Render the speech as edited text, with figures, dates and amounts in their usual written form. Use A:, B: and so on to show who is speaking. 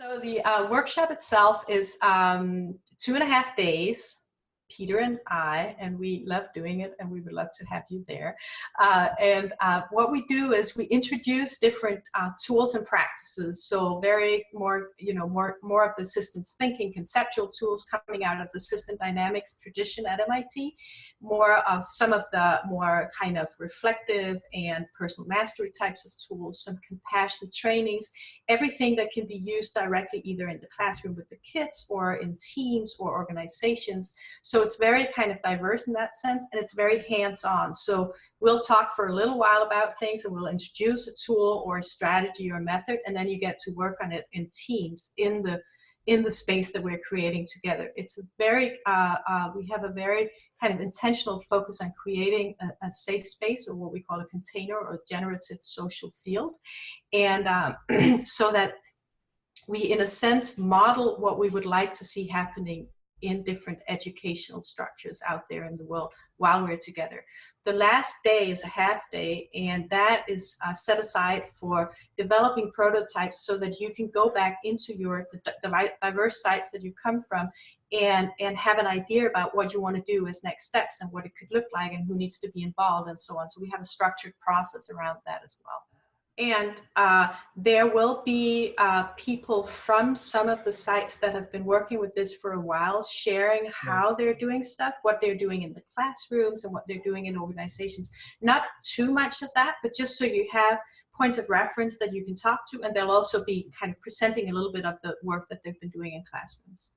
A: So the workshop itself is 2.5 days, Peter and we love doing it, and we would love to have you there. What we do is we introduce different tools and practices. So very more, more of the systems thinking, conceptual tools coming out of the system dynamics tradition at MIT, more of some of the more kind of reflective and personal mastery types of tools, some compassion trainings, everything that can be used directly either in the classroom with the kids or in teams or organizations. So it's very kind of diverse in that sense, and it's very hands-on. So we'll talk for a little while about things, and we'll introduce a tool or a strategy or method, and then you get to work on it in teams in the space that we're creating together. It's a very, we have a very kind of intentional focus on creating a safe space, or what we call a container or generative social field. And so that we, in a sense, model what we would like to see happening in different educational structures out there in the world while we're together. The last day is a half day, and that is set aside for developing prototypes so that you can go back into the diverse sites that you come from and have an idea about what you want to do as next steps and what it could look like and who needs to be involved and so on. So we have a structured process around that as well. And there will be people from some of the sites that have been working with this for a while, sharing how they're doing stuff, what they're doing in the classrooms and what they're doing in organizations. Not too much of that, but just so you have points of reference that you can talk to, and they'll also be kind of presenting a little bit of the work that they've been doing in classrooms.